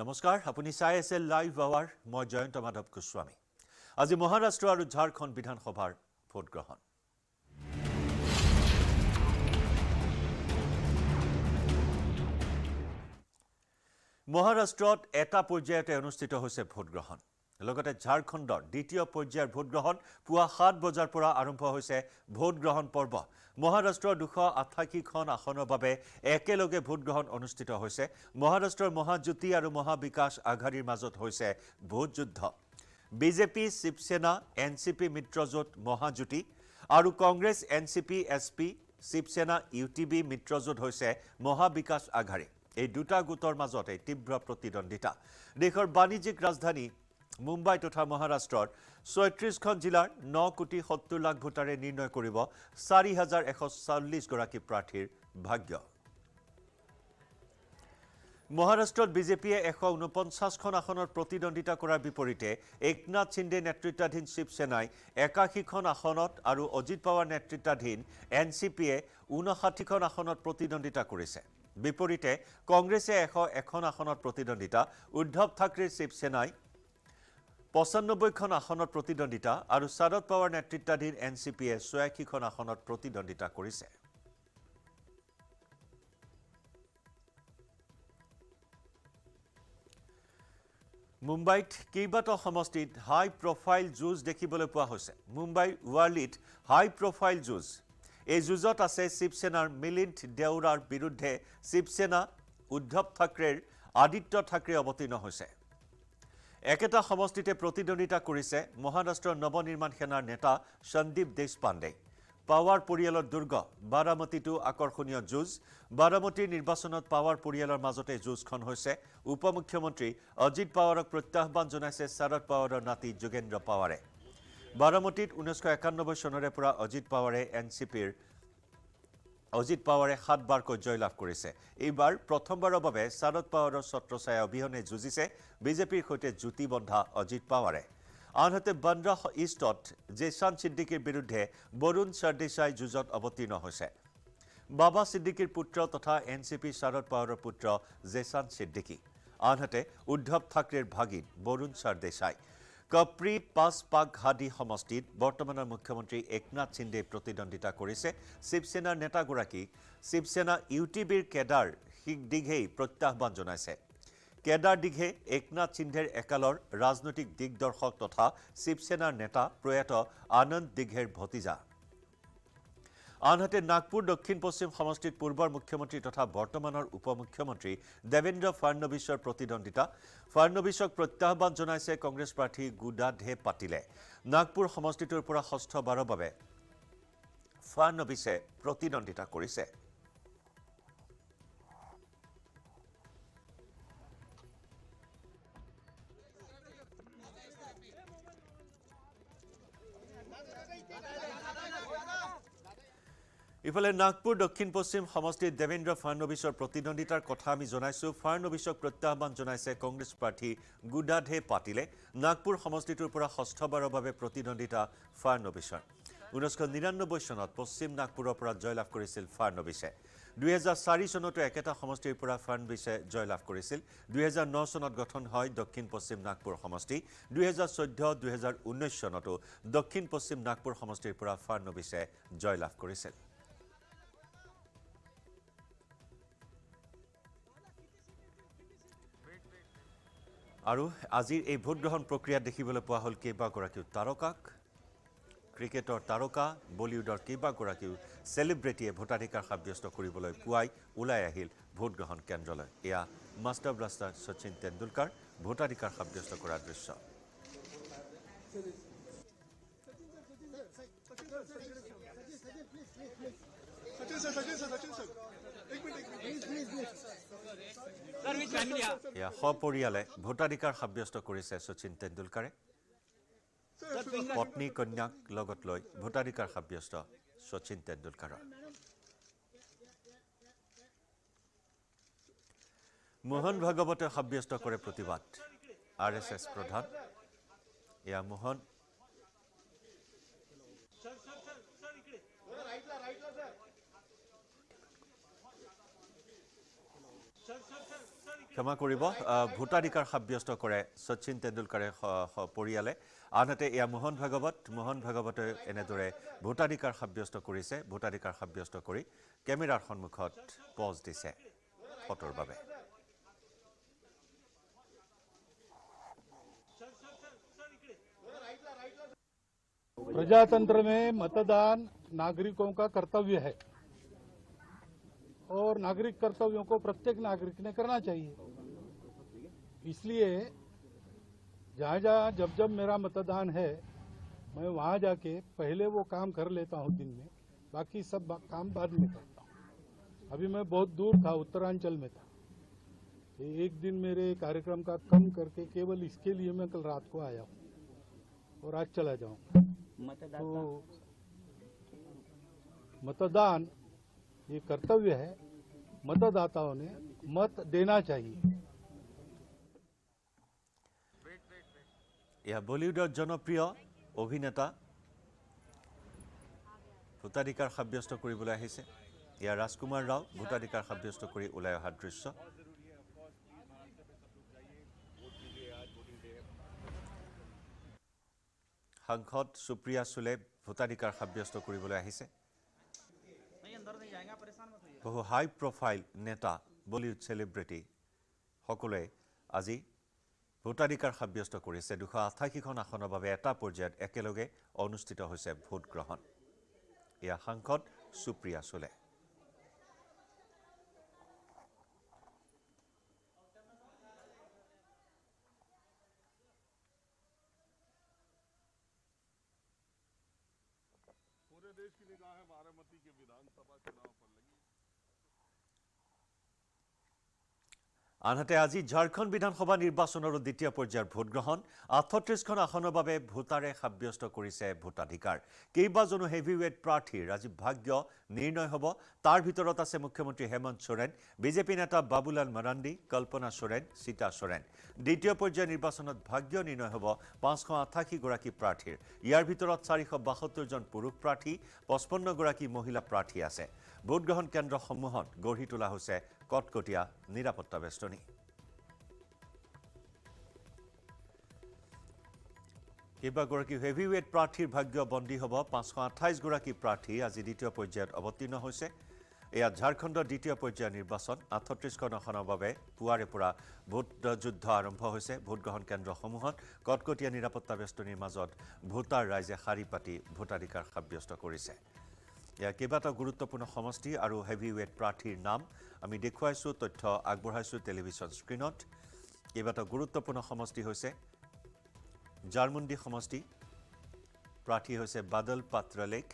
নমস্কাৰ আপুনি চাই আছে লাইভ আৱাৰ মই জয়ন্ত মাধৱ গোস্বামী আজি মহাৰাষ্ট্ৰ আৰু ঝাৰখণ্ড বিধানসভাৰ ভোট গ্ৰহণ মহাৰাষ্ট্ৰত এটা পৰ্যায়তে অনুষ্ঠিত হৈছে ভোট গ্ৰহণ লগতে ঝাৰখণ্ডৰ দ্বিতীয় পৰ্যায়ৰ ভোট গ্ৰহণ পুৱা 7 বজাৰ পৰা আৰম্ভ হৈছে ভোট গ্ৰহণ পৰ্ব মহাৰাষ্ট্ৰৰ 288খন আসনৰ বাবে একেলগে ভোট গ্ৰহণ অনুষ্ঠিত হৈছে মহাৰাষ্ট্ৰৰ মহাজ্যোতি আৰু মহাবিকাশ আঘাড়ীৰ মাজত হৈছে ভোট যুদ্ধ বিজেপি শিৱসেনা এনচিপি মিত্ৰজোঁট মহাজ্যোতি আৰু কংগ্ৰেছ এনচিপি এছপি শিৱসেনা ইউটিবি মিত্ৰজোঁট হৈছে মহাবিকাশ আঘাড়ী এই দুটা গোটৰ মাজতে তীব্ৰ প্ৰতিদ্বন্দ্বিতা দেশৰ বাণিজ্যিক ৰাজধানী মুম্বাই তথা মহাৰাষ্ট্ৰৰ ৩৬খন জিলাৰ ৯,৭০,০০,০০০ ভোটাৰে নিৰ্ণয় কৰিব ৪,১৪০ গৰাকী প্ৰাৰ্থীৰ ভাগ্য মহাৰাষ্ট্ৰত বিজেপিয়ে ১৪৯খন আসনত প্ৰতিদ্বন্দ্বিতা কৰাৰ বিপৰীতে একনাথ সিন্ধে নেতৃত্বাধীন শিৱসেনাই ৮১খন আসনত আৰু অজিত পাৱাৰ নেতৃত্বাধীন এনচিপিয়ে ৫৯খন আসনত প্ৰতিদ্বন্দ্বিতা কৰিছে বিপৰীতে কংগ্ৰেছে ১০১খন আসনত প্ৰতিদ্বন্দ্বিতা উদ্ধৱ ঠাকৰেৰ শিৱসেনাই ৯৫খন আসনত প্ৰতিদ্বন্দ্বিতা আৰু শৰদ পাৱাৰ নেতৃত্বাধীন এনচিপিয়ে ৮৬খন আসনত প্ৰতিদ্বন্দ্বিতা কৰিছে মুম্বাইত কেইবাটাও সমষ্টিত হাই প্ৰফাইল যুঁজ দেখিবলৈ পোৱা হৈছে মুম্বাইৰ ৱাৰ্লিত হাই প্ৰফাইল যুঁজ এই যুঁজত আছে শিৱসেনাৰ মিলিন্দ দেওৰাৰ বিৰুদ্ধে শিৱসেনা উদ্ধৱ ঠাকৰেৰ আদিত্য ঠাকৰে অৱতীৰ্ণ হৈছে একেটা সমষ্টিতে প্ৰতিদ্বন্দ্বিতা কৰিছে মহাৰাষ্ট্ৰৰ নৱনিৰ্মাণ সেনাৰ নেতা সন্দীপ দেশপাণ্ডে পাৱাৰ পৰিয়ালৰ দুৰ্গ বাৰামতীটো আকৰ্ষণীয় যুঁজ বাৰামতীৰ নিৰ্বাচনত পাৱাৰ পৰিয়ালৰ মাজতে যুঁজখন হৈছে উপমুখ্যমন্ত্ৰী অজিত পাৱাৰক প্ৰত্যাহ্বান জনাইছে শৰদ পাৱাৰৰ নাতি যোগেন্দ্ৰ পাৱাৰে বাৰামতীত ১৯৯১ চনৰে পৰা অজিত পাৱাৰে এনচিপিৰ অজিত পাৱাৰে ৭ বাৰকৈ জয়লাভ কৰিছে এইবাৰ প্ৰথমবাৰৰ বাবে শৰদ পাৱাৰৰ ছত্ৰছায়া অবিহনে যুঁজিছে বিজেপিৰ সৈতে যুতি বন্ধা অজিত পাৱাৰে আনহাতে বান্দ্ৰা ইষ্টত জেছান সিদ্দিকীৰ বিৰুদ্ধে বৰুণ সৰদেশাই যুঁজত অৱতীৰ্ণ হৈছে বাবা সিদ্দিকীৰ পুত্ৰ তথা এনচিপি শৰদ পাৱাৰৰ পুত্ৰ জেছান সিদ্দিকী আনহাতে উদ্ধৱ ঠাকৰেৰ ভাগিন বৰুণ সৰদেশাই কপ্ৰি পাছপাকহাদি সমষ্টিত বৰ্তমানৰ মুখ্যমন্ত্ৰী একনাথ সিন্ধে প্ৰতিদ্বন্দ্বিতা কৰিছে শিৱসেনাৰ নেতাগৰাকী শিৱসেনা ইউটিবিৰ কেডাৰ দিঘেই প্ৰত্যাহ্বান জনাইছে কেডাৰ দিঘে একনাথ সিন্ধেৰ একালৰ ৰাজনৈতিক দিগদৰ্শক তথা শিৱসেনাৰ নেতা প্ৰয়াত আনন্দ দিঘেৰ ভতিজা আনহাতে নাগপুৰ দক্ষিণ পশ্চিম সমষ্টিত পূৰ্বৰ মুখ্যমন্ত্ৰী তথা বৰ্তমানৰ উপমুখ্যমন্ত্ৰী দেৱেন্দ্ৰ ফাড়নবিছৰ প্ৰতিদ্বন্দ্বিতা ফাড়নবিছক প্ৰত্যাহ্বান জনাইছে কংগ্ৰেছ প্ৰাৰ্থী গুডাধে পাটিলে নাগপুৰ সমষ্টিটোৰ পৰা ষষ্ঠবাৰৰ বাবে ফাড়নবিছে প্ৰতিদ্বন্দ্বিতা কৰিছে ইফালে নাগপুৰ দক্ষিণ পশ্চিম সমষ্টিত দেৱেন্দ্ৰ ফাড়নবিছৰ প্ৰতিদ্বন্দ্বিতাৰ কথা আমি জনাইছো ফাড়নবিছক প্ৰত্যাহ্বান জনাইছে কংগ্ৰেছ প্ৰাৰ্থী গুডাধে পাটিলে নাগপুৰ সমষ্টিটোৰ পৰা ষষ্ঠবাৰৰ বাবে প্ৰতিদ্বন্দ্বিতা ফাড়নবিছৰ ১৯৯৯ চনত পশ্চিম নাগপুৰৰ পৰা জয়লাভ কৰিছিল ফাড়নবিছে ২০০৪ চনতো একেটা সমষ্টিৰ পৰা ফাড়নবিছে জয়লাভ কৰিছিল ২০০৯ চনত গঠন হয় দক্ষিণ পশ্চিম নাগপুৰ সমষ্টি ২০১৪-২০১৯ চনতো দক্ষিণ পশ্চিম নাগপুৰ সমষ্টিৰ পৰা ফাড়নবিছে জয়লাভ কৰিছিল আৰু আজিৰ এই ভোট গ্ৰহণ প্ৰক্ৰিয়াত দেখিবলৈ পোৱা হ'ল কেইবাগৰাকীও তাৰকাক ক্ৰিকেটৰ তাৰকা বলিউডৰ কেইবাগৰাকীও চেলিব্ৰিটিয়ে ভোটাধিকাৰ সাব্যস্ত কৰিবলৈ পুৱাই ওলাই আহিল ভোট গ্ৰহণ কেন্দ্ৰলৈ এয়া মাষ্টাৰ ব্লাষ্টাৰ শচীন তেণ্ডুলকাৰ ভোটাধিকাৰ সাব্যস্ত কৰাৰ দৃশ্য এয়া সপৰিয়ালে ভোটাধিকাৰ সাব্যস্ত কৰিছে শচীন তেণ্ডুলকাৰে পত্নী কন্যাক লগত লৈ ভোটাধিকাৰ সাব্যস্ত শচীন তেণ্ডুলকাৰৰ মোহন ভাগৱতে সাব্যস্ত কৰে প্ৰতিবাদ আৰএছএছ প্ৰধান এয়া মোহন ক্ষমা কৰিব ভোটাধিকাৰ সাব্যস্ত কৰে শচীন তেণ্ডুলকাৰে পৰিয়ালে আনহাতে এয়া মোহন ভাগৱতে এনেদৰে ভোটাধিকাৰ সাব্যস্ত কৰিছে ভোটাধিকাৰ সাব্যস্ত কৰি কেমেৰাৰ সন্মুখত পজ দিছে ফটোৰ বাবে प्रजातंत्र में मतदान नागरिकों का कर्तव्य है और नागरिक कर्तव्यों को प्रत्येक नागरिक ने करना चाहिए। इसलिए जहाँ जब मेरा मतदान है मैं वहाँ जाके पहले वो काम कर लेता हूँ दिन में, बाकी सब काम बाद में करता हूँ। अभी मैं बहुत दूर था, उत्तरांचल में था। एक दिन मेरे कार्यक्रम का कम करके केवल इसके लिए मैं कल रात को आया हूँ और आज चला जाऊँगा। तो मतदान ये कर्तव्य है, मतदाताओं ने मत देना चाहिए। यह बॉलीवुडर जनप्रिय अभिनेता ভোটাধিকাৰ সাব্যস্ত কৰিবলৈ আহিছে ইয়া ৰাজকুমাৰ ৰাও ভোটাধিকাৰ সাব্যস্ত কৰি ওলাই অহা দৃশ্য সাংসদ সুপ্ৰিয়া সুলে ভোটাধিকাৰ সাব্যস্ত কৰিবলৈ আহিছে বহু হাই প্ৰফাইল নেতা বলিউড সেলিব্ৰিটি সকলে আজি ভোটাধিকাৰ সাব্যস্ত কৰিছে 288খন আসনৰ বাবে এটা পৰ্যায়ত একেলগে অনুষ্ঠিত হৈছে ভোট গ্ৰহণ ইয়া সাংসদ সুপ্ৰিয়া সুলে पूरे देश की निगाहें बारामती के विधानसभा चुनाव पर लगी আনহাতে আজি ঝাৰখণ্ড বিধানসভা নিৰ্বাচনৰ দ্বিতীয় পৰ্যায়ৰ ভোট গ্ৰহণ 38খন আসনৰ বাবে ভোটাৰে সাব্যস্ত কৰিছে ভোটাধিকাৰ কেইবাজনো হেভিৱেট প্ৰাৰ্থীৰ আজি ভাগ্য নিৰ্ণয় হ'ব তাৰ ভিতৰত আছে মুখ্যমন্ত্ৰী হেমন্ত সোৰেন বিজেপি নেতা বাবুলাল মাৰাণ্ডী কল্পনা সোৰেন সীতা সোৰেন দ্বিতীয় পৰ্যায়ৰ নিৰ্বাচনত ভাগ্য নিৰ্ণয় হ'ব 588 গৰাকী প্ৰাৰ্থীৰ ইয়াৰ ভিতৰত 472 জন পুৰুষ প্ৰাৰ্থী 55 গৰাকী মহিলা প্ৰাৰ্থী আছে ভোট গ্ৰহণ কেন্দ্ৰসমূহত গঢ়ি তোলা হৈছে কটকটীয়া নিৰাপত্তা বেষ্টনী কেইবাগৰাকী হেভিৱেট প্ৰাৰ্থীৰ ভাগ্য বন্দী হ'ব 528 গৰাকী প্ৰাৰ্থী আজি দ্বিতীয় পৰ্যায়ত অৱতীৰ্ণ হৈছে এয়া ঝাৰখণ্ডৰ দ্বিতীয় পৰ্যায়ৰ নিৰ্বাচন 38খন আসনৰ বাবে পুৱাৰে পৰা ভোট যুদ্ধ আৰম্ভ হৈছে ভোট গ্ৰহণ কেন্দ্ৰসমূহত কটকটীয়া নিৰাপত্তা বেষ্টনীৰ মাজত ভোটাৰ ৰাইজে শাৰী পাতি ভোটাধিকাৰ সাব্যস্ত কৰিছে ইয়া কেইবাটাও গুৰুত্বপূৰ্ণ সমষ্টি আৰু হেভিৱেট প্ৰাৰ্থীৰ নাম আমি দেখুৱাইছো তথ্য আগবঢ়াইছো টেলিভিছন স্ক্ৰীনত কেইবাটাও গুৰুত্বপূৰ্ণ সমষ্টি হৈছে জাৰমুণ্ডি সমষ্টি প্ৰাৰ্থী হৈছে বাদল পাত্ৰলেখ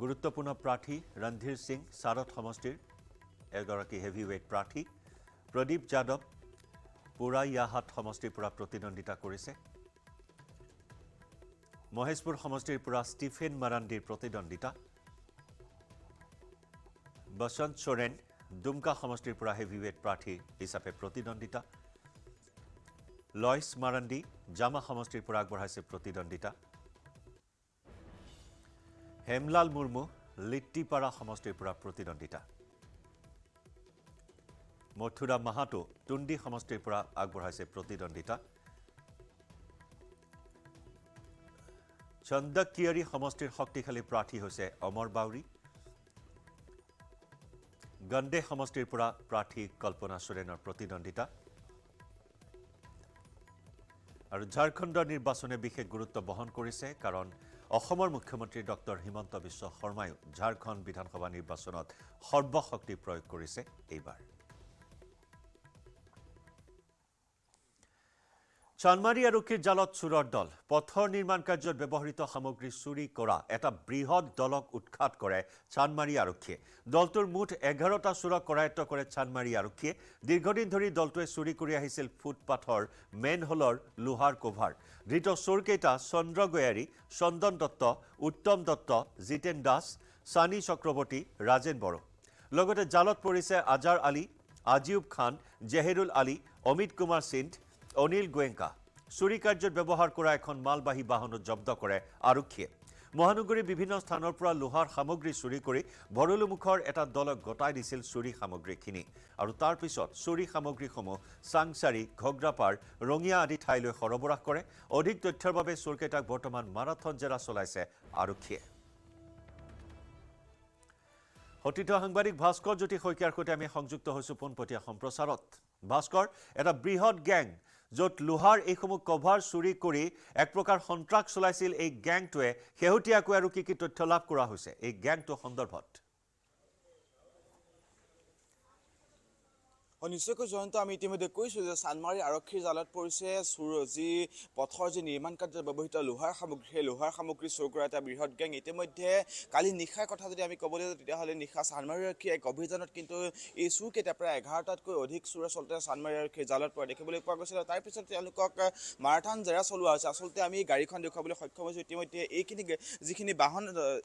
গুৰুত্বপূৰ্ণ প্ৰাৰ্থী ৰণধীৰ সিং সাৰথ সমষ্টিৰ এগৰাকী হেভিৱেট প্ৰাৰ্থী প্ৰদীপ যাদৱ পুৰায়াহাট সমষ্টিৰ পৰা প্ৰতিদ্বন্দ্বিতা কৰিছে মহেশপুৰ সমষ্টিৰ পৰা ষ্টিফেন মাৰাণ্ডীৰ প্ৰতিদ্বন্দ্বিতা বসন্ত সোৰেন দুমকা সমষ্টিৰ পৰা হেভিৱেট প্ৰাৰ্থী হিচাপে প্ৰতিদ্বন্দ্বিতা লয়ছ মাৰাণ্ডী জামা সমষ্টিৰ পৰা আগবঢ়াইছে প্ৰতিদ্বন্দ্বিতা হেমলাল মুৰ্মু লিট্টিপাৰা সমষ্টিৰ পৰা প্ৰতিদ্বন্দ্বিতা মথুৰা মাহাতো টুণ্ডি সমষ্টিৰ পৰা আগবঢ়াইছে প্ৰতিদ্বন্দ্বিতা চন্দকিয়াৰী সমষ্টিৰ শক্তিশালী প্ৰাৰ্থী হৈছে অমৰ বাউৰী গণ্ডে সমষ্টিৰ পৰা প্ৰাৰ্থী কল্পনা সোৰেনৰ প্ৰতিদ্বন্দ্বিতা আৰু ঝাৰখণ্ডৰ নিৰ্বাচনে বিশেষ গুৰুত্ব বহন কৰিছে কাৰণ অসমৰ মুখ্যমন্ত্ৰী ডক্টৰ হিমন্ত বিশ্ব শৰ্মায়ো ঝাৰখণ্ড বিধানসভা নিৰ্বাচনত সৰ্বশক্তি প্ৰয়োগ কৰিছে এইবাৰ চানমাৰী আৰক্ষীৰ জালত চোৰৰ দল পথৰ নিৰ্মাণ কাৰ্যত ব্যৱহৃত সামগ্ৰী চুৰি কৰা এটা বৃহৎ দলক উৎখাত কৰে চানমাৰী আৰক্ষীয়ে দলটোৰ মুঠ 11টা চোৰক কৰায়ত্ব কৰে চানমাৰী আৰক্ষীয়ে দীৰ্ঘদিন ধৰি দলটোৱে চুৰি কৰি আহিছিল ফুটপাথৰ মেনহোলৰ লোহাৰ কভাৰ ধৃত চোৰকেইটা চন্দ্ৰ গয়াৰী চন্দন দত্ত উত্তম দত্ত জিতেন দাস সানি চক্ৰৱৰ্তী ৰাজেন বড়ো লগতে জালত পৰিছে আজাৰ আলী আজিউব খান জেহেৰুল আলী অমিত কুমাৰ সিন্ধ অনিল গোয়েঙ্কা চুৰি কাৰ্যত ব্যৱহাৰ কৰা এখন মালবাহী বাহনত জব্দ কৰে আৰক্ষীয়ে মহানগৰীৰ বিভিন্ন স্থানৰ পৰা লোহাৰ সামগ্ৰী চুৰি কৰি ভৰলুমুখৰ এটা দলক গতাই দিছিল চুৰি সামগ্ৰীখিনি আৰু তাৰ পিছত চুৰি সামগ্ৰীসমূহ চাংচাৰী ঘগ্ৰাপাৰ ৰঙিয়া আদি ঠাইলৈ সৰবৰাহ কৰে অধিক তথ্যৰ বাবে চোৰকেইটাক বৰ্তমান মাৰাথন জেৰা চলাইছে আৰক্ষীয়ে হতিত সাংবাদিক ভাস্কৰ জ্যোতি শইকীয়াৰ সৈতে আমি সংযুক্ত হৈছো পোনপটীয়া সম্প্ৰচাৰত ভাস্কৰ এটা বৃহৎ গ্যাং য'ত লোহাৰ এইসমূহ কভাৰ চুৰি কৰি এক প্ৰকাৰ সন্ত্ৰাস চলাইছিল এই গ্যাংটোৱে শেহতীয়াকৈ আৰু কি তথ্য লাভ কৰা হৈছে এই গ্যাংটো সন্দৰ্ভত নিশ্চয়কৈ জয়ন্ত আমি ইতিমধ্যে কৈছোঁ যে চানমাৰী আৰক্ষীৰ জালত পৰিছে যি পথৰ যি নিৰ্মাণ কাৰ্যত ব্যৱহৃত লোহাৰ সামগ্ৰী সেই লোহাৰ সামগ্ৰী চুৰ কৰা এটা বৃহৎ গেং ইতিমধ্যে কালি নিশাৰ কথা যদি আমি ক'বলৈ যাওঁ তেতিয়াহ'লে নিশা চানমাৰী আৰক্ষীৰ এক অভিযানত কিন্তু এই চুৰকেইটা প্ৰায় 11টাতকৈ অধিক চুৰ আচলতে চানমাৰী আৰক্ষীৰ জালত পৰা দেখিবলৈ পোৱা গৈছিল তাৰ পিছত তেওঁলোকক মাৰাথন জেৰা চলোৱা হৈছে আচলতে আমি গাড়ীখন দেখুৱাবলৈ সক্ষম হৈছোঁ ইতিমধ্যে এইখিনি যিখিনি বাহন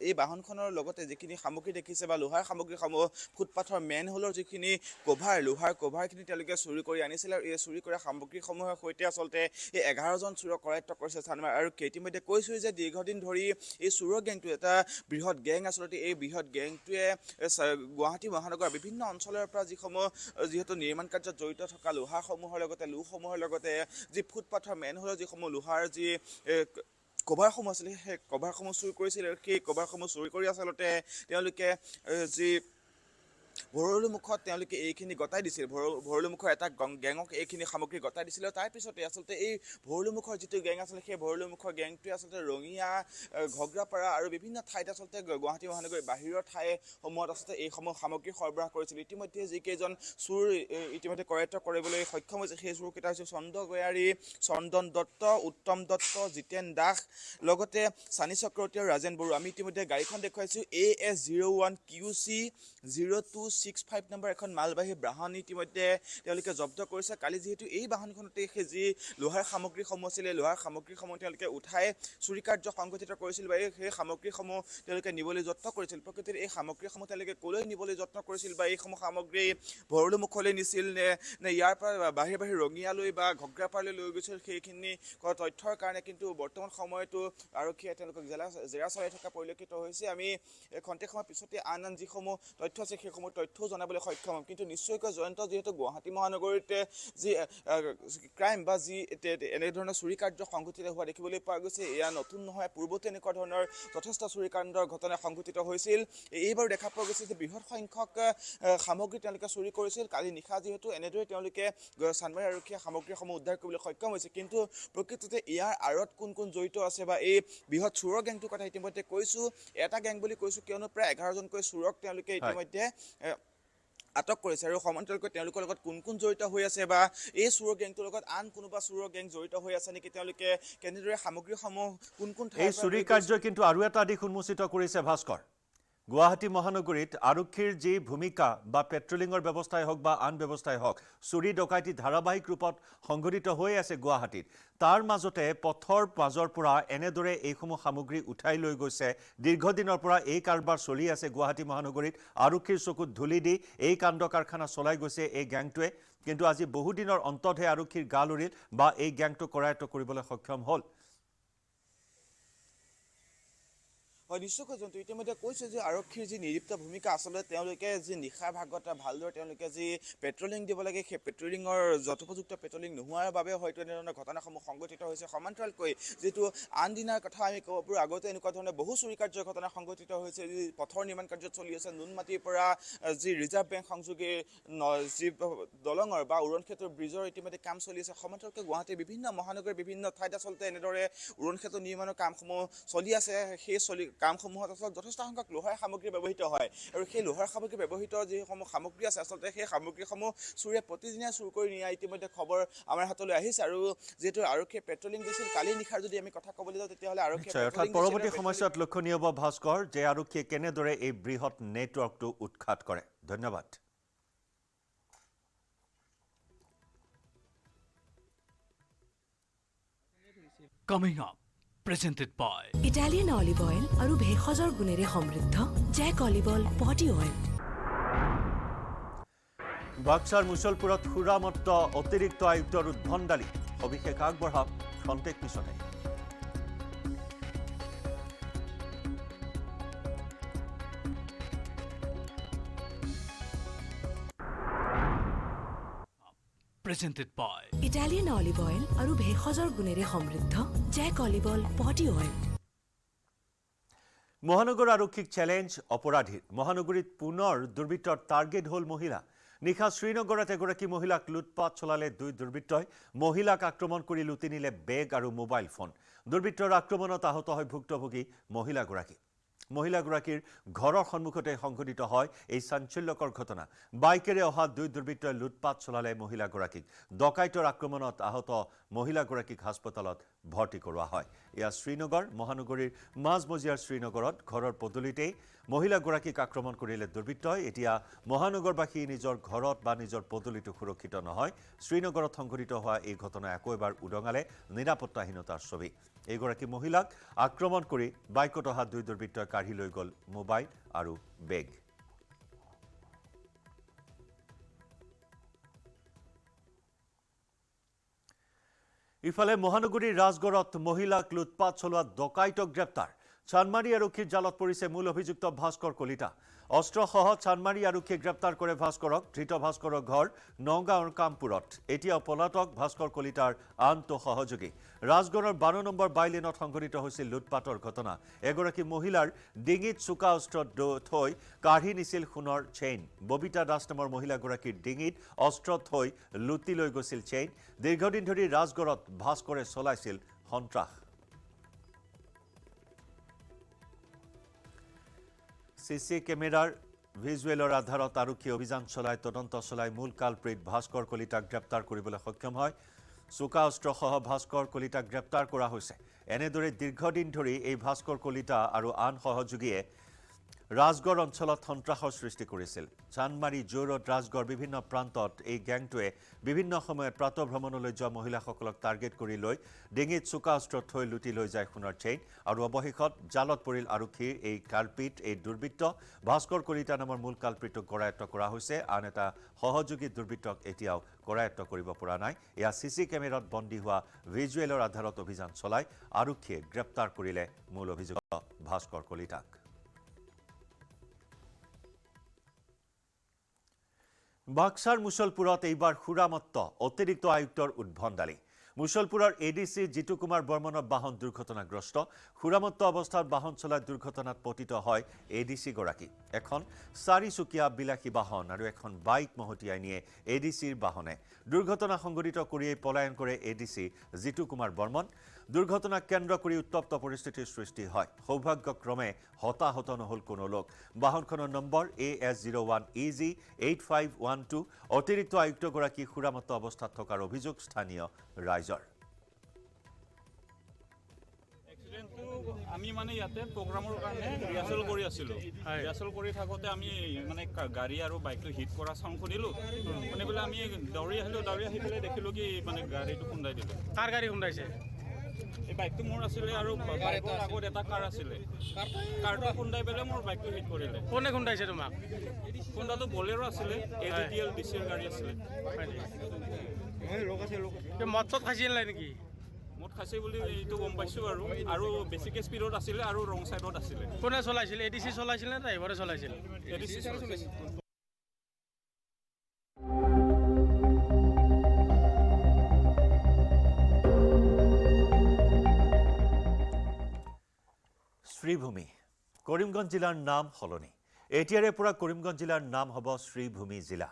এই বাহনখনৰ লগতে যিখিনি সামগ্ৰী দেখিছে বা লোহাৰ সামগ্ৰীসমূহ ফুটপাথৰ মেন হ'লৰ যিখিনি কভাৰ লোহাৰ কভাৰখিনি তেওঁলোকে চুৰি কৰি আনিছিল আৰু এই চুৰি কৰা সামগ্ৰীসমূহৰ সৈতে আচলতে এই 11জন চুৰক কৰায়ত্ব কৰিছে চানমাৰী আৰু ইতিমধ্যে কৈছোঁ যে দীৰ্ঘদিন ধৰি এই চুৰৰ গেংটো এটা বৃহৎ গেং আচলতে এই বৃহৎ গেংটোৱে গুৱাহাটী মহানগৰৰ বিভিন্ন অঞ্চলৰ পৰা যিহেতু নিৰ্মাণ কাৰ্যত জড়িত থকা লোহাৰসমূহৰ লগতে লোহসমূহৰ লগতে যি ফুটপাথৰ মেন হ'লৰ যিসমূহ লোহাৰ যি কভাৰসমূহ আছিলে সেই কভাৰসমূহ চুৰি কৰিছিল আৰু সেই কভাৰসমূহ চুৰি কৰি আচলতে তেওঁলোকে যি ভৰলুমুখত তেওঁলোকে এইখিনি গতাই দিছিল ভৰলুমুখৰ এটা গেঙক এইখিনি সামগ্ৰী গতাই দিছিল আৰু তাৰপিছতে আচলতে এই ভৰলুমুখৰ যিটো গেং আছিলে সেই ভৰলুমুখৰ গেংটোৱে আচলতে ৰঙিয়া ঘগ্ৰাপাৰা আৰু বিভিন্ন ঠাইত আচলতে গুৱাহাটী মহানগৰীৰ বাহিৰৰ ঠাইসমূহত আচলতে এইসমূহ সামগ্ৰী সৰবৰাহ কৰিছিল ইতিমধ্যে যিকেইজন চুৰ ইতিমধ্যে কৰায়ত্ব কৰিবলৈ সক্ষম হৈছে সেই চুৰকেইটা হৈছে চন্দ্ৰ গয়াৰী চন্দন দত্ত উত্তম দত্ত জিতেন দাস লগতে চানি চক্ৰৱৰ্তী আৰু ৰাজেন বড়ো আমি ইতিমধ্যে গাড়ীখন দেখুৱাইছোঁ AS01 QC 0265 নম্বৰ এখন মালবাহী বাহন ইতিমধ্যে তেওঁলোকে জব্দ কৰিছে কালি যিহেতু এই বাহনখনতে যি লোহাৰ সামগ্ৰীসমূহ আছিলে লোহাৰ সামগ্ৰীসমূহ তেওঁলোকে উঠাই চুৰি কাৰ্য সংঘটিত কৰিছিল বা সেই সামগ্ৰীসমূহ তেওঁলোকে নিবলৈ যত্ন কৰিছিল প্ৰকৃতিৰ এই সামগ্ৰীসমূহ তেওঁলোকে ক'লৈ নিবলৈ যত্ন কৰিছিল বা এইসমূহ সামগ্ৰী ভৰলুমুখলৈ নিছিল নে ইয়াৰ পৰা বাহিৰ ৰঙিয়ালৈ বা ঘগ্ৰাপাৰলৈ লৈ গৈছিল সেইখিনি তথ্যৰ কাৰণে কিন্তু বৰ্তমান সময়তো আৰক্ষীয়ে তেওঁলোকক জেৰা চলাই থকা পৰিলক্ষিত হৈছে আমি খন্তেক সময় পিছতে আন যিসমূহ তথ্য আছে সেইসমূহ তথ্যও জনাবলৈ সক্ষম হ'ম কিন্তু নিশ্চয়কৈ জয়ন্ত যিহেতু গুৱাহাটী মহানগৰীত যি ক্ৰাইম বা যি এনেধৰণৰ চুৰি কাৰ্য সংঘটিত হোৱা দেখিবলৈ পোৱা গৈছে এয়া নতুন নহয় পূৰ্বতে এনেকুৱা ধৰণৰ যথেষ্ট চুৰিকাণ্ডৰ ঘটনা সংঘটিত হৈছিল এইবাৰ দেখা পোৱা গৈছে যে বৃহৎ সংখ্যক সামগ্ৰী তেওঁলোকে চুৰি কৰিছিল কালি নিশা যিহেতু এনেদৰে তেওঁলোকে চানমাৰী আৰক্ষীয়ে সামগ্ৰীসমূহ উদ্ধাৰ কৰিবলৈ সক্ষম হৈছে কিন্তু প্ৰকৃততে ইয়াৰ আঁৰত কোন জড়িত আছে বা এই বৃহৎ চুৰৰ গেংটোৰ কথা ইতিমধ্যে কৈছোঁ এটা গেং বুলি কৈছোঁ কিয়নো প্ৰায় 11জনকৈ চুৰক তেওঁলোকে ইতিমধ্যে আটক কৰিছে আৰু সমান্তৰালকৈ তেওঁলোকৰ লগত কোন জড়িত হৈ আছে বা এই চুৰৰ গেংটোৰ লগত আন কোনোবা চুৰৰ গেং জড়িত হৈ আছে নেকি তেওঁলোকে কেনেদৰে সামগ্ৰীসমূহ কোন এই চুৰি কাৰ্যই কিন্তু আৰু এটা দিশ উন্মোচিত কৰিছে ভাস্কৰ গুৱাহাটী মহানগৰীত আৰক্ষীৰ যি ভূমিকা বা পেট্ৰলিঙৰ ব্যৱস্থাই হওক বা আন ব্যৱস্থাই হওক চুৰি ডকাইতি ধাৰাবাহিক ৰূপত সংঘটিত হৈ আছে গুৱাহাটীত তাৰ মাজতে পথৰ মাজৰ পৰা এনেদৰে এইসমূহ সামগ্ৰী উঠাই লৈ গৈছে দীৰ্ঘদিনৰ পৰা এই কাৰবাৰ চলি আছে গুৱাহাটী মহানগৰীত আৰক্ষীৰ চকুত ধুলি দি এই কাণ্ড কাৰখানা চলাই গৈছে এই গ্যাংটোৱে কিন্তু আজি বহুদিনৰ অন্ততহে আৰক্ষীৰ গা লৰিল বা এই গ্যাংটো কৰায়ত্ব কৰিবলৈ সক্ষম হ'ল নিশ্চয়কৈ জন্তু ইতিমধ্যে কৈছে যে আৰক্ষীৰ যি নিৰ্লিপ্ত ভূমিকা আচলতে তেওঁলোকে যি নিশাৰ ভাগত ভালদৰে তেওঁলোকে যি পেট্ৰলিং দিব লাগে সেই পেট্ৰলিঙৰ যথোপযুক্ত পেট্ৰলিং নোহোৱাৰ বাবে হয়তো এনেধৰণৰ ঘটনাসমূহ সংঘটিত হৈছে সমান্তৰালকৈ যিটো আন দিনাৰ কথা আমি ক'ব পাৰোঁ আগতে এনেকুৱা ধৰণৰ বহু চুৰি কাৰ্যৰ ঘটনা সংঘটিত হৈছে যি পথৰ নিৰ্মাণ কাৰ্যত চলি আছে নুনমাটিৰ পৰা যি ৰিজাৰ্ভ বেংক সংযোগী যি দলঙৰ বা উৰণ ক্ষেত্ৰৰ ব্ৰিজৰ ইতিমধ্যে কাম চলি আছে সমান্তৰালকৈ গুৱাহাটীৰ বিভিন্ন মহানগৰীৰ বিভিন্ন ঠাইত আচলতে এনেদৰে উৰণ ক্ষেত্ৰ নিৰ্মাণৰ কামসমূহ চলি আছে সেই কামসমূহত আচলতে যথেষ্ট সংখ্যক লোহাৰ সামগ্ৰী ব্যৱহৃত হয় আৰু সেই লোহাৰ সামগ্ৰী ব্যৱহৃত যিসমূহ সামগ্ৰী আছে আচলতে সেই সামগ্ৰীসমূহ চুৰে প্ৰতিদিনে চুৰ কৰি নিয়া ইতিমধ্যে খবৰ আমাৰ হাতলৈ আহিছে আৰু যিহেতু আৰক্ষীয়ে পেট্ৰলিং দিছিল কালি নিশাৰ যদি আমি কথা ক'বলৈ যাওঁ তেতিয়াহ'লে আৰক্ষীয়ে পৰৱৰ্তী সময়ছোৱাত লক্ষণীয় হ'ব ভাস্কৰ যে আৰক্ষীয়ে কেনেদৰে এই বৃহৎ নেটৱৰ্কটো উৎখাত কৰে ধন্যবাদ Coming up, presented by Italian olive oil আৰু ভেষজৰ গুণেৰে সমৃদ্ধ Jack olive oil body oil বাক্সাৰ মুছলপুৰত সুৰামত্ত অতিৰিক্ত আয়ুক্তৰ উদ্ভণ্ডালি সবিশেষ আগবঢ়াওক খন্তেক পিছতে presented by Italian olive oil আৰু ভেষজৰ গুণেৰে সমৃদ্ধ জেক অলিভ বডি অইল। মহানগৰ আৰক্ষীক চ্যালেঞ্জ অপৰাধীৰ মহানগৰীত পুনৰ দুৰ্বৃত্তৰ টাৰ্গেট হ'ল মহিলা। নিশা শ্ৰীনগৰত এগৰাকী মহিলাক লুটপাট চলালে দুই দুৰ্বৃত্তই মহিলাক আক্ৰমণ কৰি লুটি নিলে বেগ আৰু মোবাইল ফোন। দুৰ্বৃত্তৰ আক্ৰমণত আহত হয় ভুক্তভোগী মহিলাগৰাকী। মহিলাগৰাকীৰ ঘৰৰ সন্মুখতে সংঘটিত হয় এই চাঞ্চল্যকৰ ঘটনা। বাইকেৰে অহা দুই দুৰ্বৃত্তই লুটপাট চলালে মহিলাগৰাকীক। ডকাইতৰ আক্ৰমণত আহত মহিলাগৰাকীক হাস্পতালত ভৰ্তি কৰোৱা হয়। এয়া শ্ৰীনগৰ মহানগৰীৰ মাজমজিয়াৰ শ্ৰীনগৰত ঘৰৰ পদূলিতেই মহিলাগৰাকীক আক্ৰমণ কৰিলে দুৰ্বৃত্তই। এতিয়া মহানগৰবাসী নিজৰ ঘৰত বা নিজৰ পদূলিটো সুৰক্ষিত নহয়। শ্ৰীনগৰত সংঘটিত হোৱা এই ঘটনা আকৌ এবাৰ উদঙালে নিৰাপত্তাহীনতাৰ ছবি। এইগৰাকী মহিলাক আক্ৰমণ কৰি বাইকত অহা দুই দুৰ্বৃত্তই কাঢ়ি লৈ গ'ল মোবাইল আৰু বেগ। ইফালে মহানগৰীৰ ৰাজগড়ত মহিলাক লুটপাট চলোৱা ডকাইতক গ্ৰেপ্তাৰ। চানমাৰী আৰক্ষীৰ জালত পৰিছে মূল অভিযুক্ত ভাস্কৰ কলিতা। অস্ত্ৰসহ চানমাৰী আৰক্ষীয়ে গ্ৰেপ্তাৰ কৰে ভাস্কৰক। ধৃত ভাস্কৰৰ ঘৰ নগাঁৱৰ কামপুৰত। এতিয়াও পলাতক ভাস্কৰ কলিতাৰ আনটো সহযোগী। ৰাজগড়ৰ 12 নম্বৰ বাইলেনত সংঘটিত হৈছিল লুটপাটৰ ঘটনা। এগৰাকী মহিলাৰ ডিঙিত চোকা অস্ত্ৰ থৈ কাঢ়ি নিছিল সোণৰ চেইন। ববিতা দাস নামৰ মহিলাগৰাকীৰ ডিঙিত অস্ত্ৰ থৈ লুটি লৈ গৈছিল চেইন। দীৰ্ঘদিন ধৰি ৰাজগড়ত ভাস্কৰে চলাইছিল সন্ত্ৰাস। চিচি কেমেৰাৰ ভিজুৱেলৰ আধাৰত আৰক্ষীয়ে অভিযান চলাই তদন্ত চলাই মূল কালপ্ৰিট ভাস্কৰ কলিতাক গ্ৰেপ্তাৰ কৰিবলৈ সক্ষম হয়। চোকা অস্ত্ৰসহ ভাস্কৰ কলিতাক গ্ৰেপ্তাৰ কৰা হৈছে। এনেদৰে দীৰ্ঘদিন ধৰি এই ভাস্কৰ কলিতা আৰু আন সহযোগীয়ে ৰাজগড় অঞ্চলত সন্ত্ৰাসৰ সৃষ্টি কৰিছিল। চানমাৰী জোৰত ৰাজগড় বিভিন্ন প্ৰান্তত এই গেংটোৱে বিভিন্ন সময়ত প্ৰাতঃভ্ৰমণলৈ যোৱা মহিলাসকলক টাৰ্গেট কৰি লৈ ডিঙিত চোকা অস্ত্ৰ থৈ লুটি লৈ যায় সোণৰ চেইন। আৰু অৱশেষত জালত পৰিল আৰক্ষীৰ এই কালপিট এই দুৰ্বৃত্ত। ভাস্কৰ কলিতা নামৰ মূল কালপিটক কৰায়ত্ব কৰা হৈছে। আন এটা সহযোগী দুৰ্বৃত্তক এতিয়াও কৰায়ত্ব কৰিব পৰা নাই। এয়া চিচি কেমেৰাত বন্দী হোৱা ভিজুৱেলৰ আধাৰত অভিযান চলাই আৰক্ষীয়ে গ্ৰেপ্তাৰ কৰিলে মূল অভিযুক্ত ভাস্কৰ কলিতাক। বাক্সাৰ মুছলপুৰত এইবাৰ সুৰামত্ত অতিৰিক্ত আয়ুক্তৰ উদ্ভণ্ডালি। মুছলপুৰৰ এডিসি জিতু কুমাৰ বৰ্মনৰ বাহন দুৰ্ঘটনাগ্ৰস্ত। সুৰামত্ত অৱস্থাত বাহন চলাই দুৰ্ঘটনাত পতিত হয় এডিসিগৰাকী। এখন 4চকীয়া বিলাসী বাহন আৰু এখন বাইক মহতিয়াই নিয়ে এডিসিৰ বাহনে। দুৰ্ঘটনা সংঘটিত কৰিয়েই পলায়ন কৰে এডিসি জিতু কুমাৰ বৰ্মন। দুৰ্ঘটনাক কেন্দ্ৰ কৰি উত্তপ্ত পৰিস্থিতিৰ সৃষ্টি হয়। সৌভাগ্যক্ৰমে হতাহত নহল কোনো লোক। বাহনখনৰ নম্বৰ AS01EG 8512। অতিৰিক্ত আয়ুক্তগৰাকী সুৰামত্ত অৱস্থাত থকাৰ অভিযোগ স্থানীয় ৰাইজৰ। আমি মানে ইয়াতে প্ৰগ্ৰামৰ কাৰণে ৰিহাৰ্চেল কৰি আছিলোঁ। ৰিহাৰ্চেল কৰি থাকোঁতে আমি মানে গাড়ী আৰু বাইকটো হিট কৰা চাউণ্ড শুনিলোঁ। শুনি পেলাই আমি দৌৰি আহিলোঁ। দৌৰি আহি পেলাই দেখিলোঁ কি মানে গাড়ীটো খুন্দাই দিলে। কাৰ গাড়ী খুন্দাইছে? এই বাইকটো মোৰ আছিলে আৰু বাইকৰ আগত এটা কাৰ আছিলে। কাৰটো খুন্দাই পেলাই মোৰ বাইকটো হিট কৰিলে। কোনে খুন্দাইছে তোমাক? খুন্দাটো বলেৰো আছিলে, AGTL DCৰ গাড়ী আছিলে। মদ চদ খাইছিল নেকি? মদ খাইছে বুলি এইটো গম পাইছোঁ আৰু বেছিকৈ স্পীডত আছিলে আৰু ৰং চাইডত আছিলে। কোনে চলাইছিল? ADC চলাইছিল নে ড্ৰাইভাৰে চলাইছিল? ADC চলাইছিল। শ্ৰীভূমি কৰিমগঞ্জ জিলাৰ নাম সলনি। এতিয়াৰে পৰা কৰিমগঞ্জ জিলাৰ নাম হ'ব শ্ৰীভূমি জিলা।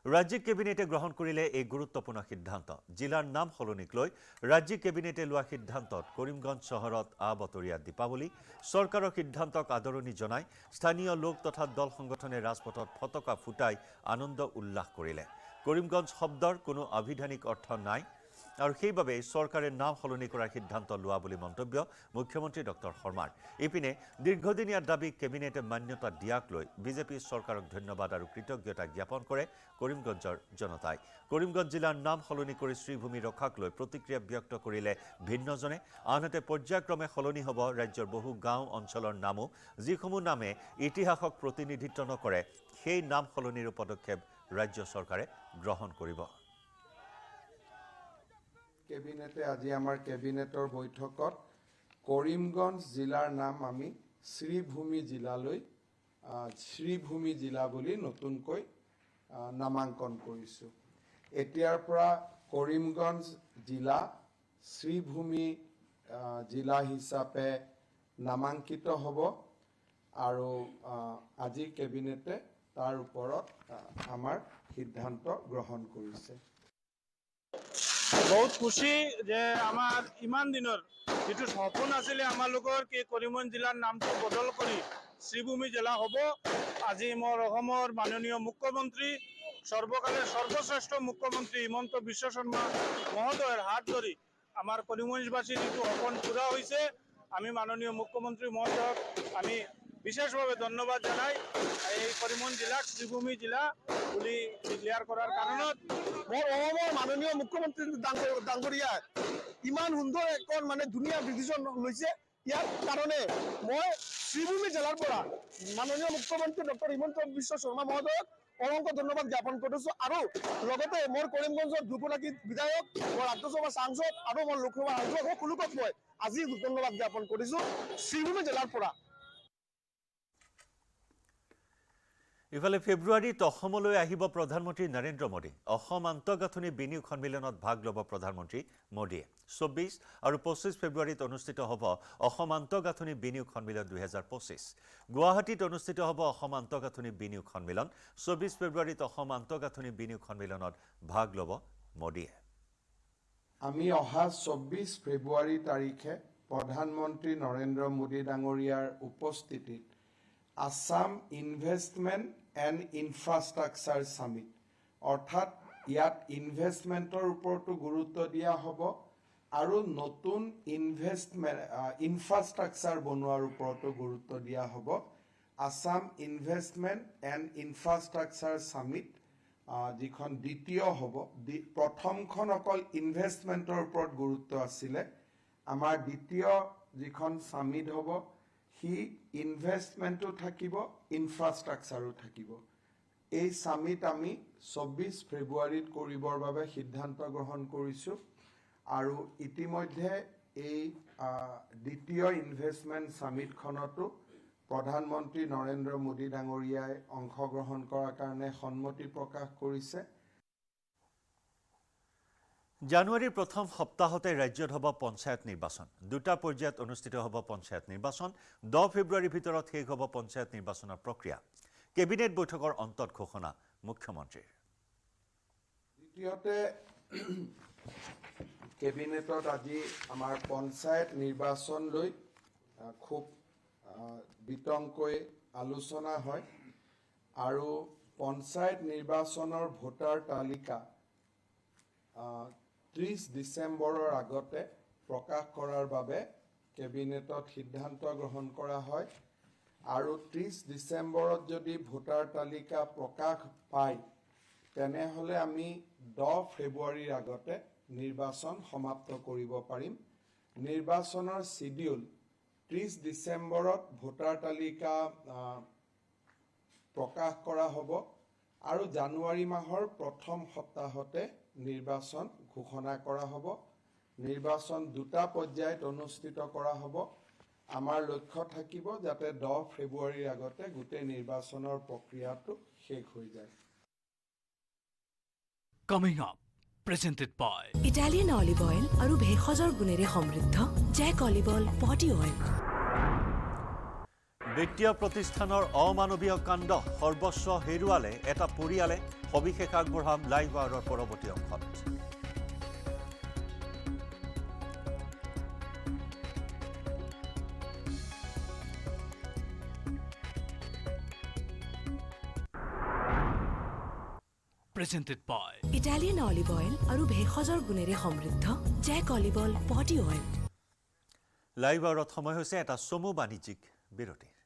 ৰাজ্যিক কেবিনেটে গ্ৰহণ কৰিলে এই গুৰুত্বপূৰ্ণ সিদ্ধান্ত। জিলাৰ নাম সলনিক লৈ ৰাজ্যিক কেবিনেটে লোৱা সিদ্ধান্তত কৰিমগঞ্জ চহৰত আবতৰীয়া দীপাৱলী। চৰকাৰৰ সিদ্ধান্তক আদৰণি জনাই স্থানীয় লোক তথা দল সংগঠনে ৰাজপথত ফটকা ফুটাই আনন্দ উল্লাস কৰিলে। কৰিমগঞ্জ শব্দৰ কোনো আভিধানিক অৰ্থ নাই আৰু সেইবাবে চৰকাৰে নাম সলনি কৰাৰ সিদ্ধান্ত লোৱা বুলি মন্তব্য মুখ্যমন্ত্ৰী ডক্টৰ শৰ্মাৰ। ইপিনে দীৰ্ঘদিনীয়া দাবীক কেবিনেটে মান্যতা দিয়াক লৈ বিজেপি চৰকাৰক ধন্যবাদ আৰু কৃতজ্ঞতা জ্ঞাপন কৰে কৰিমগঞ্জৰ জনতাই। কৰিমগঞ্জ জিলাৰ নাম সলনি কৰি শ্ৰীভূমি ৰখাক লৈ প্ৰতিক্ৰিয়া ব্যক্ত কৰিলে ভিন্নজনে। আনহাতে পৰ্যায়ক্ৰমে সলনি হ'ব ৰাজ্যৰ বহু গাঁও অঞ্চলৰ নামো। যিসমূহ নামে ইতিহাসক প্ৰতিনিধিত্ব নকৰে সেই নাম সলনিৰ পদক্ষেপ ৰাজ্য চৰকাৰে গ্ৰহণ কৰিব। কেবিনেটে আজি আমাৰ কেবিনেটৰ বৈঠকত কৰিমগঞ্জ জিলাৰ নাম আমি শ্ৰীভূমি জিলালৈ শ্ৰীভূমি জিলা বুলি নতুনকৈ নামাংকন কৰিছোঁ। এতিয়াৰ পৰা কৰিমগঞ্জ জিলা শ্ৰীভূমি জিলা হিচাপে নামাঙ্কিত হ'ব আৰু আজি কেবিনেটে তাৰ ওপৰত আমাৰ সিদ্ধান্ত গ্ৰহণ কৰিছে। বহুত খুশি যে আমাৰ ইমান দিনৰ যিটো সপোন আছিলে আমালোকৰ কি কৰিমগঞ্জ জিলাৰ নামটো বদল কৰি শ্ৰীভূমি জিলা হ'ব। আজি মোৰ অসমৰ মাননীয় মুখ্যমন্ত্ৰী সৰ্বকালেৰ সর্বশ্রেষ্ঠ মুখ্যমন্ত্রী হিমন্ত বিশ্ব শর্মা মহোদয়ের হাত ধরি আমার করিমগঞ্জবাসীর যিটো সপন পুরা হয়েছে। আমি মাননীয় মুখ্যমন্ত্রী মহোদয়ক আমি বিশেষভাবে ধন্যবাদ জানাই। এই করিমগঞ্জ জিলাক শ্রীভূমি জিলা বুলি ডিক্লেয়ার করার কারণত মোৰ অসমৰ মাননীয় মুখ্যমন্ত্ৰী ডাঙৰীয়াই ইমান সুন্দৰ এখন মানে ধুনীয়া ডিচিজন লৈছে। ইয়াৰ কাৰণে মই শ্ৰীভূমি জিলাৰ পৰা মাননীয় মুখ্যমন্ত্ৰী ডক্টৰ হিমন্ত বিশ্ব শৰ্মা মহোদয়ক অনন্ত ধন্যবাদ জ্ঞাপন কৰিছো আৰু লগতে মোৰ কৰিমগঞ্জৰ দুপলাকী বিধায়ক, মোৰ ৰাজ্যসভা সাংসদ আৰু মোৰ লোকসভা সাংসদ সকলোকক মই আজি ধন্যবাদ জ্ঞাপন কৰিছো শ্ৰীভূমি জিলাৰ পৰা। ইফালে ফেব্ৰুৱাৰীত অসমলৈ আহিব প্ৰধানমন্ত্ৰী নৰেন্দ্ৰ মোদী। অসম আন্তঃগাঁথনি বিনিয়োগ সন্মিলনত ভাগ ল'ব প্ৰধানমন্ত্ৰী মোদীয়ে। 24 আৰু 25 ফেব্ৰুৱাৰীত অনুষ্ঠিত হ'ব অসম আন্তঃগাঁথনি বিনিয়োগ সন্মিলন 2025। গুৱাহাটীত অনুষ্ঠিত হ'ব অসম আন্তঃগাঁথনি বিনিয়োগ সন্মিলন। 24 ফেব্ৰুৱাৰীত অসম আন্তঃগাঁথনি বিনিয়োগ সন্মিলনত ভাগ ল'ব মোদীয়ে। আমি অহা 24 ফেব্ৰুৱাৰী তাৰিখে প্ৰধানমন্ত্ৰী নৰেন্দ্ৰ মোদী ডাঙৰীয়াৰ উপস্থিতিত Assam investment and infrastructure summit অৰ্থাৎ ইয়াত ইনভেষ্টমেণ্টৰ ওপৰতো গুৰুত্ব দিয়া হ'ব আৰু নতুন ইনফ্ৰাষ্ট্ৰাকচাৰ বনোৱাৰ ওপৰতো গুৰুত্ব দিয়া হ'ব। Assam investment and infrastructure summit যিখন দ্বিতীয় হ'ব। প্ৰথমখন অকল ইনভেষ্টমেণ্টৰ ওপৰত গুৰুত্ব আছিলে। আমাৰ দ্বিতীয় যিখন সামিট হ'ব সি ইনভেষ্টমেণ্টো থাকিব, ইনফ্ৰাষ্ট্ৰাকচাৰো থাকিব। এই সামিট আমি 24 ফেব্ৰুৱাৰীত কৰিবৰ বাবে সিদ্ধান্ত গ্ৰহণ কৰিছোঁ আৰু ইতিমধ্যে এই দ্বিতীয় ইনভেষ্টমেণ্ট সামিটখনতো প্ৰধানমন্ত্ৰী নৰেন্দ্ৰ মোদী ডাঙৰীয়াই অংশগ্ৰহণ কৰাৰ কাৰণে সন্মতি প্ৰকাশ কৰিছে। জানুৱাৰীৰ প্ৰথম সপ্তাহতে ৰাজ্যত হ'ব পঞ্চায়ত নিৰ্বাচন। দুটা পৰ্যায়ত অনুষ্ঠিত হ'ব পঞ্চায়ত নিৰ্বাচন। 10 ফেব্ৰুৱাৰীৰ ভিতৰত শেষ হ'ব পঞ্চায়ত নিৰ্বাচনৰ প্ৰক্ৰিয়া। কেবিনেট বৈঠকৰ অন্তত ঘোষণা মুখ্যমন্ত্ৰীৰ। দ্বিতীয়তে কেবিনেটত আজি আমাৰ পঞ্চায়ত নিৰ্বাচন লৈ খুব বিতংকৈ আলোচনা হয় আৰু পঞ্চায়ত নিৰ্বাচনৰ ভোটাৰ তালিকা 30 ডিচেম্বৰৰ আগতে প্ৰকাশ কৰাৰ বাবে কেবিনেটত সিদ্ধান্ত গ্ৰহণ কৰা হয় আৰু 30 ডিচেম্বৰত যদি ভোটাৰ তালিকা প্ৰকাশ পায় তেনেহ'লে আমি 10 ফেব্ৰুৱাৰীৰ আগতে নিৰ্বাচন সমাপ্ত কৰিব পাৰিম। নিৰ্বাচনৰ শিডিউল 30 ডিচেম্বৰত ভোটাৰ তালিকা প্ৰকাশ কৰা হ'ব আৰু জানুৱাৰী মাহৰ প্ৰথম সপ্তাহতে নিৰ্বাচন ঘোষণা কৰা হ'ব। নিৰ্বাচন দুটা পৰ্যায়ত অনুষ্ঠিত কৰা হ'ব। আমাৰ লক্ষ্য থাকিব যাতে 10 ফেব্ৰুৱাৰীৰ আগতে গোটেই নিৰ্বাচনৰ প্ৰক্ৰিয়াটো শেষ হৈ যায়। Coming up, presented by Italian olive oil আৰু ভেষজৰ গুণেৰে সমৃদ্ধ Jack olive oil body oil. বিত্তীয় প্ৰতিষ্ঠানৰ অমানৱীয় কাণ্ড সৰ্বস্ব হেৰুৱালে এটা পৰিয়ালে। সবিশেষ আগবঢ়াম লাইভ আৱাৰৰ পৰৱৰ্তী অংশত। presented by Italian olive oil আৰু ভেষজৰ গুণেৰে সমৃদ্ধ Jack olive oil body oil. Live আৱাৰত সময় হৈছে এটা চমু বাণিজ্যিক বিৰতিৰ।